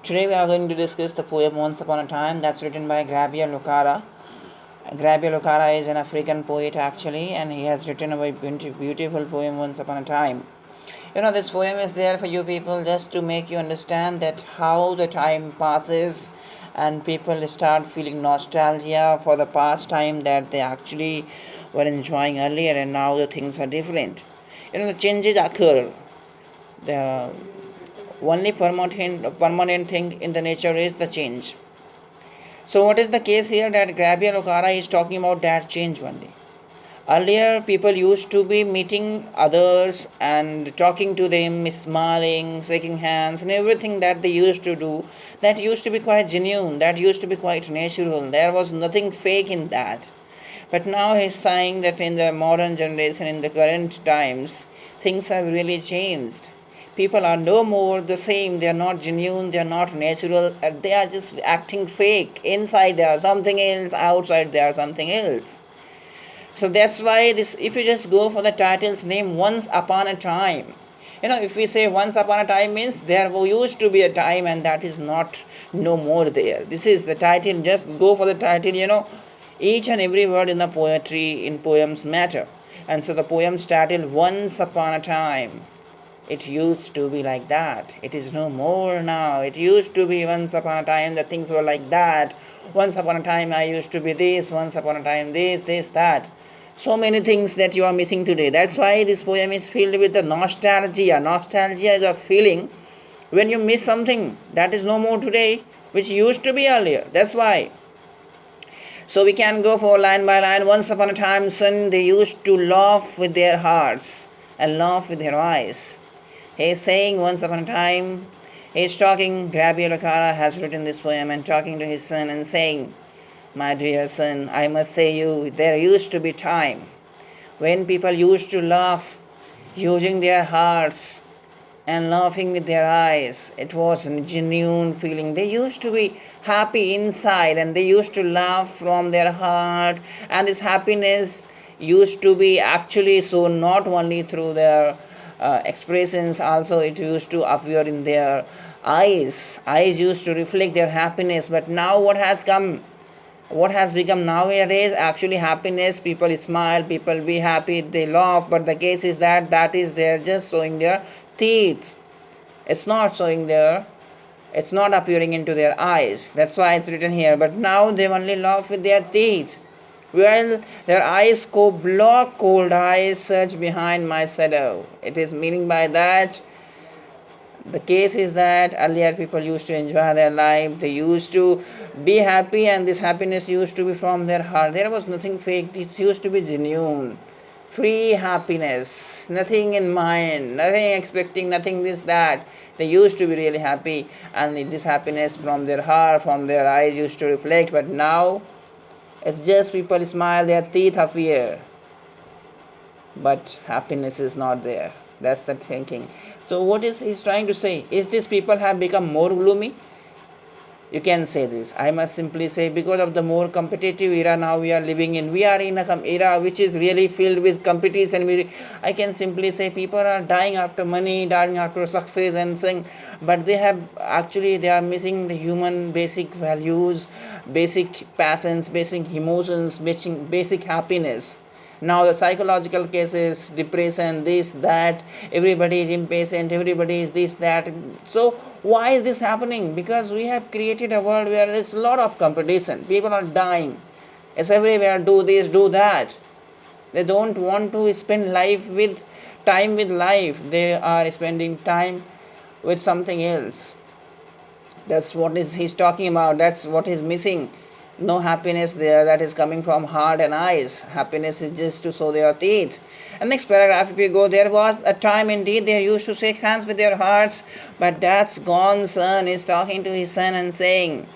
Today we are going to discuss the poem Once Upon a Time that's written by Gabriel Lucara. Gabriel Lucara is an African poet actually, and he has written a very beautiful poem Once Upon a Time. This poem is there for you people just to make you understand that how the time passes and people start feeling nostalgia for the past time that they actually were enjoying earlier, and now the things are different. The changes occur. The only permanent thing in the nature is the change. So what is the case here? That Gabriel Lucara is talking about that change only. Earlier people used to be meeting others and talking to them, smiling, shaking hands, and everything that they used to do, that used to be quite genuine, that used to be quite natural. There was nothing fake in that. But now he's saying that in the modern generation, in the current times, things have really changed. People are no more the same. They are not genuine, they are not natural, they are just acting fake. Inside they are something else, outside they are something else. So that's why this, if you just go for the title's name, Once Upon a Time, if we say once upon a time means there used to be a time and that is not no more there. This is the title. Just go for the title. Each and every word in the poetry, in poems, matter. And so the poem's title, Once Upon a Time. It used to be like that. It is no more now. It used to be once upon a time that things were like that. Once upon a time I used to be this. Once upon a time this, that. So many things that you are missing today. That's why this poem is filled with the nostalgia. Nostalgia is a feeling when you miss something that is no more today, which used to be earlier. That's why. So we can go for line by line. Once upon a time, son, they used to laugh with their hearts and laugh with their eyes. He is saying once upon a time, he is talking, Gabriel Lucara has written this poem and talking to his son and saying, my dear son, I must say you, there used to be time when people used to laugh using their hearts and laughing with their eyes. It was a genuine feeling. They used to be happy inside and they used to laugh from their heart, and this happiness used to be actually so not only through their expressions, also it used to appear in their eyes. Eyes used to reflect their happiness. But now what has become nowadays? Actually happiness, people smile, people be happy, they laugh, but the case is that is they're just showing their teeth. It's not showing their, it's not appearing into their eyes. That's why it's written here. But now they only laugh with their teeth. Well, their eyes go block, cold eyes search behind my shadow. It is meaning by that, the case is that earlier people used to enjoy their life, they used to be happy, and this happiness used to be from their heart. There was nothing fake, it used to be genuine, free happiness, nothing in mind, nothing expecting, nothing this, that. They used to be really happy, and this happiness from their heart, from their eyes used to reflect. But now it's just people smile, their teeth appear, but happiness is not there. That's the thinking. So what is he's trying to say? Is this people have become more gloomy? You can say this. I must simply say, because of the more competitive era now we are living in, we are in a era which is really filled with competition. I can simply say people are dying after money, dying after success, and saying, but they are missing the human basic values, basic passions, basic emotions, basic happiness. Now the psychological cases, depression, this, that, everybody is impatient, everybody is this, that. So why is this happening? Because we have created a world where there is a lot of competition. People are dying. It's everywhere, do this, do that. They don't want to spend time with life. They are spending time with something else. That's what he's talking about. That's what is missing. No happiness there that is coming from heart and eyes. Happiness is just to show their teeth. And next paragraph, if we go, there was a time indeed they used to shake hands with their hearts, but that's gone. Son is talking to his son and saying,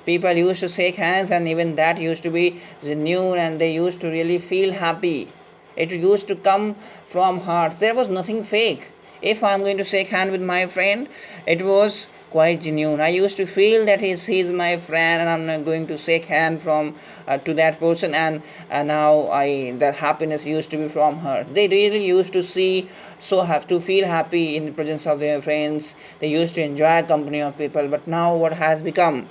people used to shake hands, and even that used to be genuine, and they used to really feel happy. It used to come from hearts. There was nothing fake. If I'm going to shake hand with my friend, it was quite genuine. I used to feel that he's my friend, and I'm not going to shake hand from to that person, and now that happiness used to be from her. They really used to see, so have to feel happy in the presence of their friends. They used to enjoy company of people. But now what has become?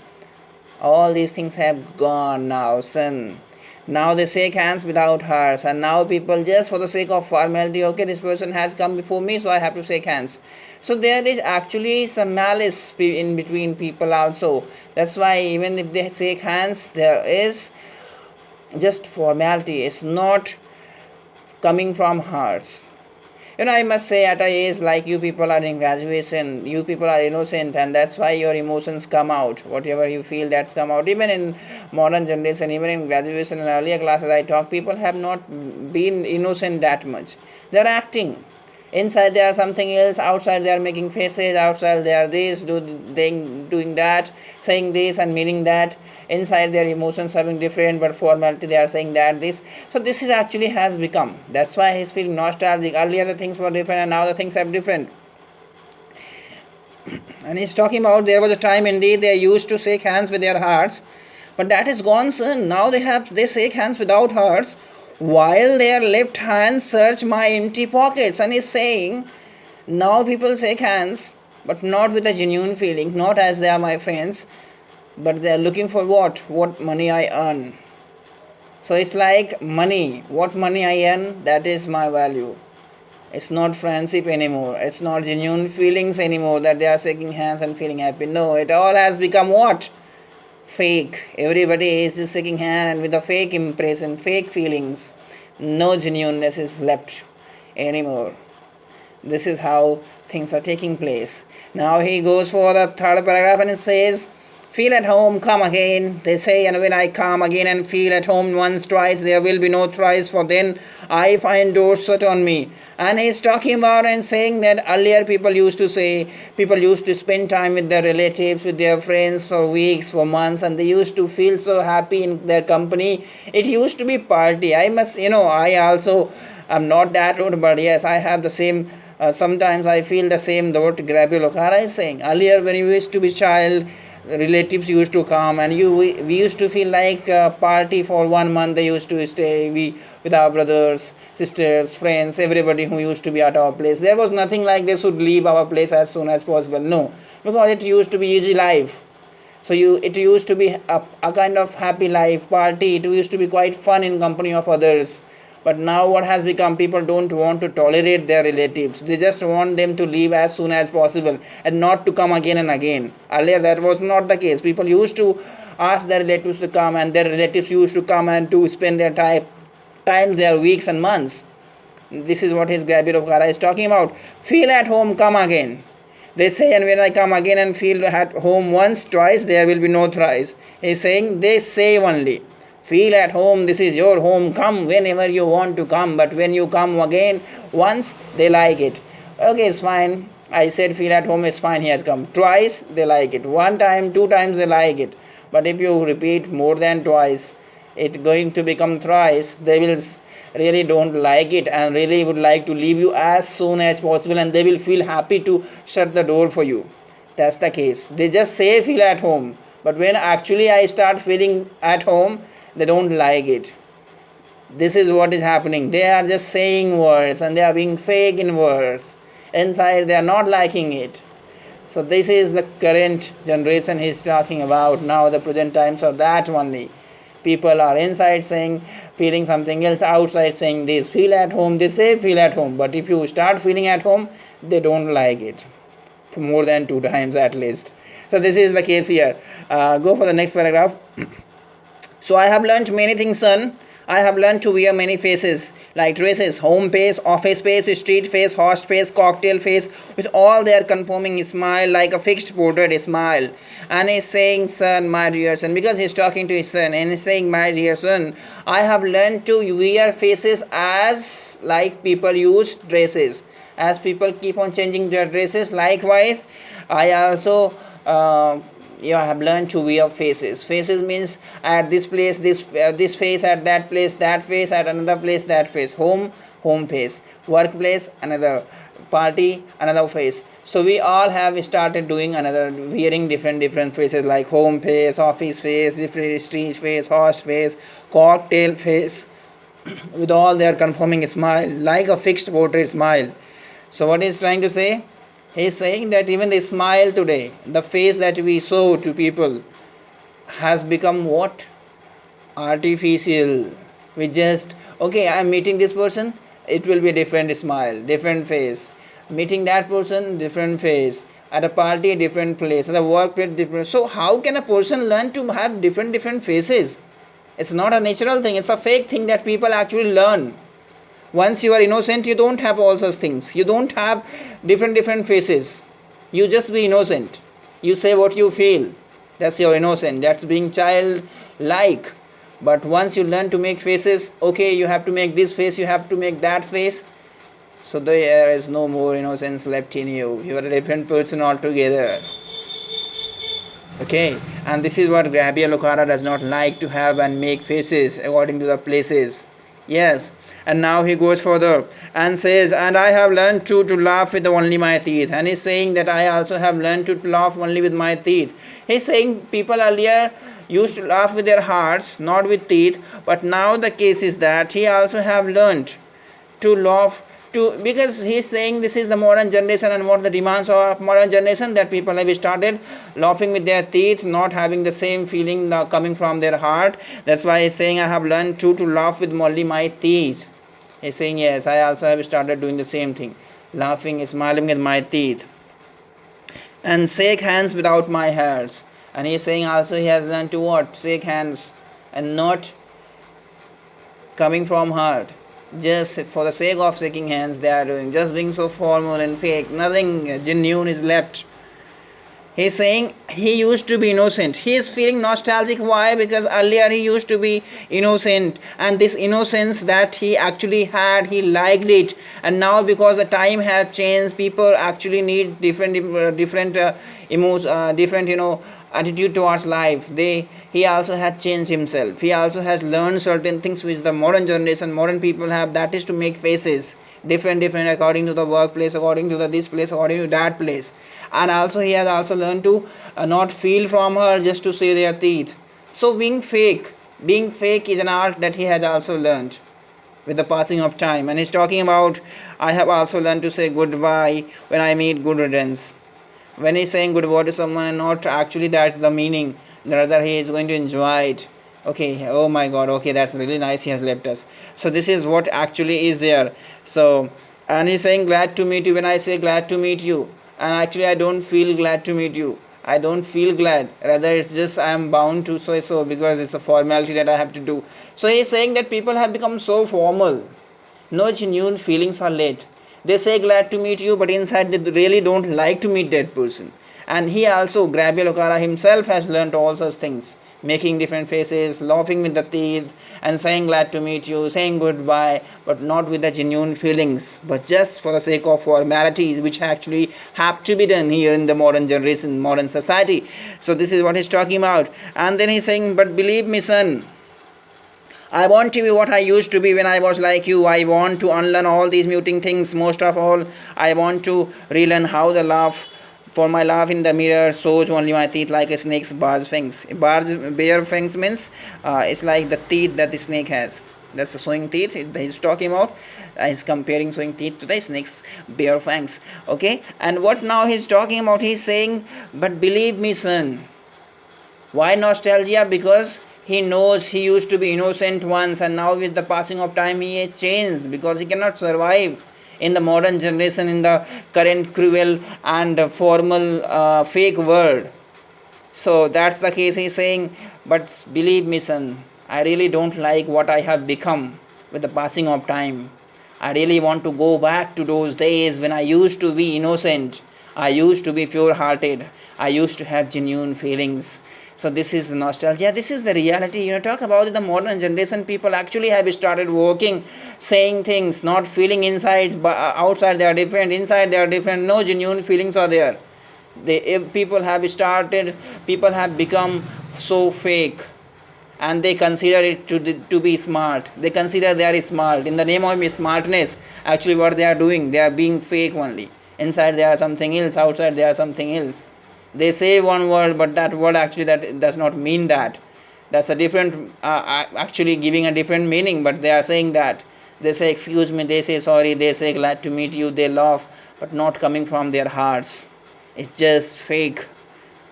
All these things have gone now, son. Now they shake hands without hearts, and now people, just for the sake of formality, okay, this person has come before me, so I have to shake hands. So there is actually some malice in between people also. That's why even if they shake hands, there is just formality. It's not coming from hearts. I must say, at a age like you people are in graduation, you people are innocent, and that's why your emotions come out. Whatever you feel, that's come out. Even in modern generation, even in graduation and earlier classes I talk, people have not been innocent that much. They're acting. Inside they are something else, outside they are making faces, outside they are this, doing that, saying this and meaning that. Inside their emotions having different, but formality they are saying that this. So this is actually has become. That's why he's feeling nostalgic. Earlier the things were different, and now the things are different. And he's talking about there was a time indeed they used to shake hands with their hearts, but that is gone soon. Now they shake hands without hearts, while their left hands search my empty pockets. And he's saying now people shake hands, but not with a genuine feeling, not as they are my friends, but they are looking for what money I earn. So it's like money, what money I earn, that is my value. It's not friendship anymore. It's not genuine feelings anymore, that they are shaking hands and feeling happy. No, it all has become what? Fake. Everybody is just shaking hand and with a fake impression, fake feelings. No genuineness is left anymore. This is how things are taking place. Now he goes for the third paragraph and it says, feel at home, come again. They say, and when I come again and feel at home once, twice, there will be no thrice, for then I find doors shut on me. And he's talking about and saying that earlier people used to spend time with their relatives, with their friends for weeks, for months, and they used to feel so happy in their company. It used to be party. I also am not that old, but yes, I have the same. Sometimes I feel the same what Gabriel Okara is saying. Earlier, when you used to be child, relatives used to come, and we used to feel like a party for 1 month. They used to stay with our brothers, sisters, friends, everybody who used to be at our place. There was nothing like they should leave our place as soon as possible. No, because it used to be easy life. So it used to be a kind of happy life party. It used to be quite fun in company of others. But now what has become, people don't want to tolerate their relatives. They just want them to leave as soon as possible and not to come again and again. Earlier that was not the case. People used to ask their relatives to come, and their relatives used to come and to spend their times their weeks and months. This is what his Gabriel Okara is talking about. Feel at home, come again. They say, and when I come again and feel at home once, twice, there will be no thrice. He's saying, they say only. Feel at home, this is your home, come whenever you want to come, but when you come again once, they like it. Okay, it's fine. I said feel at home, it's fine, he has come. Twice, they like it. 1 time, 2 times, they like it. But if you repeat more than twice, it's going to become thrice. They will really don't like it and really would like to leave you as soon as possible, and they will feel happy to shut the door for you. That's the case. They just say feel at home, but when actually I start feeling at home, they don't like it. This is what is happening. They are just saying words and they are being fake in words. Inside they are not liking it. So this is the current generation he is talking about now, the present times of that only. People are inside saying, feeling something else, outside saying this. Feel at home, they say feel at home. But if you start feeling at home, they don't like it. For more than 2 times at least. So this is the case here. Go for the next paragraph. So I have learnt many things, son. I have learned to wear many faces, like dresses, home face, office face, street face, host face, cocktail face, with all their conforming smile, like a fixed portrait smile. And he's saying, son, my dear son, because he's talking to his son, and he's saying, my dear son, I have learned to wear faces as like people use dresses. As people keep on changing their dresses, likewise, I also I have learned to wear faces. Faces means at this place, this face, at that place, that face, at another place, that face. Home face. Workplace, another. party another face. So we all have started doing another, wearing different faces like home face, office face, different street face, horse face, cocktail face, with all their conforming smile like a fixed portrait smile. So what he's trying to say? He's saying that even the smile today, the face that we show to people, has become what? Artificial. We just, okay, I'm meeting this person, it will be a different smile, different face. Meeting that person, different face. At a party, a different place. At a workplace, different. So how can a person learn to have different faces? It's not a natural thing, it's a fake thing that people actually learn. Once you are innocent, you don't have all such things. You don't have different faces. You just be innocent. You say what you feel. That's your innocent. That's being childlike. But once you learn to make faces, okay, you have to make this face, you have to make that face. So there is no more innocence left in you. You are a different person altogether. Okay, and this is what Gabriel Lucara does not like to have and make faces according to the places. Yes, and now he goes further and says, and I have learned to laugh with only my teeth. And he's saying that I also have learned to laugh only with my teeth. He's saying people earlier used to laugh with their hearts, not with teeth, but now the case is that he also have learned to laugh to, because he's saying this is the modern generation and what the demands of modern generation, that people have started laughing with their teeth, not having the same feeling coming from their heart. That's why he's saying I have learned to laugh with only my teeth. He's saying yes, I also have started doing the same thing, laughing, smiling with my teeth, and shake hands without my hairs. And he's saying also he has learned to what? Shake hands and not coming from heart. Just for the sake of shaking hands they are doing, just being so formal and fake, nothing genuine is left. He's saying he used to be innocent. He is feeling nostalgic. Why? Because earlier he used to be innocent, and this innocence that he actually had, he liked it. And now because the time has changed, people actually need different attitude towards life. He also has changed himself. He also has learned certain things which the modern generation, modern people have, that is to make faces different according to the workplace, according to this place, according to that place. And also he has also learned to not feel from her just to say their teeth. So being fake is an art that he has also learned with the passing of time. And he's talking about, I have also learned to say goodbye when I meet good riddance. When he's saying goodbye to someone and not actually that the meaning, rather he is going to enjoy it. Okay, oh my god, okay, that's really nice, he has left us. So this is what actually is there. So, and he's saying glad to meet you. When I say glad to meet you, and actually I don't feel glad to meet you, I don't feel glad, rather it's just I am bound to say so because it's a formality that I have to do. So he's saying that people have become so formal, no genuine feelings are left. They say glad to meet you, but inside they really don't like to meet that person. And he also, Gabriel Lucara himself, has learnt all such things, making different faces, laughing with the teeth, and saying glad to meet you, saying goodbye, but not with the genuine feelings, but just for the sake of formality, which actually have to be done here in the modern generation, modern society. So this is what he's talking about. And then he's saying, but believe me, son, I want to be what I used to be when I was like you. I want to unlearn all these muting things. Most of all, I want to relearn how to laugh. For my laugh in the mirror shows only my teeth like a snake's bare fangs. Bare fangs means it's like the teeth that the snake has. That's the showing teeth he's talking about. He's comparing showing teeth to the snake's bare fangs. Okay, and what now he's talking about? He's saying, but believe me, son. Why nostalgia? Because he knows he used to be innocent once, and now with the passing of time he has changed, because he cannot survive in the modern generation, in the current cruel and formal fake world. So that's the case. He's saying, but believe me, son, I really don't like what I have become with the passing of time. I really want to go back to those days when I used to be innocent, I used to be pure hearted, I used to have genuine feelings. So this is nostalgia. This is the reality. Talk about the modern generation. People actually have started working, saying things, not feeling inside, but outside they are different, inside they are different. No genuine feelings are there. People have become so fake, and they consider it to be smart. They consider they are smart. In the name of smartness, actually what they are doing, they are being fake only. Inside they are something else, outside they are something else. They say one word, but that word actually that does not mean that. That's a different, actually giving a different meaning, but they are saying that. They say excuse me, they say sorry, they say glad to meet you, they laugh, but not coming from their hearts. It's just fake.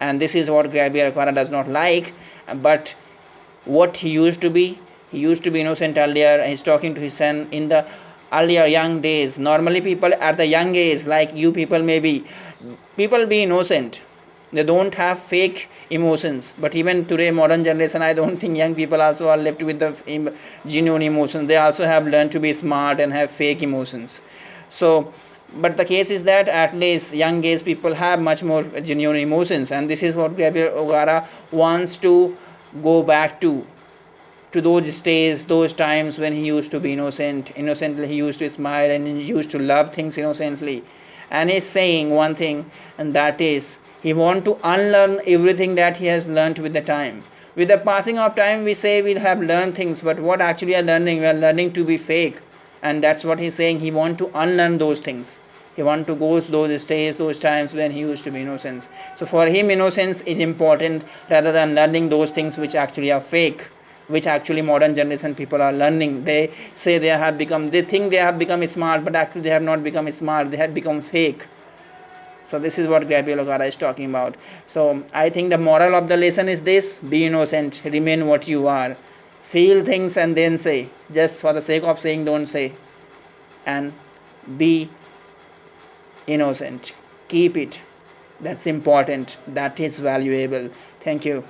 And this is what Gabriel Okara does not like. But what he used to be innocent earlier, and he's talking to his son in the earlier young days. Normally people at the young age, like you people, maybe people be innocent, they don't have fake emotions. But even today modern generation, I don't think young people also are left with the genuine emotions. They also have learned to be smart and have fake emotions. So but the case is that at least young age people have much more genuine emotions, and this is what Gabriel O'Gara wants to go back to those days, those times when he used to be innocently he used to smile and he used to love things innocently. And he's saying one thing, and that is he want to unlearn everything that he has learned with the time. With the passing of time, we say we'll have learned things, but what actually are learning, we are learning to be fake. And that's what he's saying, he want to unlearn those things. He want to go those days, those times when he used to be innocent. So for him, innocence is important rather than learning those things which actually are fake, which actually modern generation people are learning. They say they think they have become smart, but actually they have not become smart, they have become fake. So this is what Gabriel O'Gara is talking about. So I think the moral of the lesson is this: be innocent, remain what you are, feel things and then say, just for the sake of saying don't say, and be innocent, keep it. That's important, that is valuable. Thank you.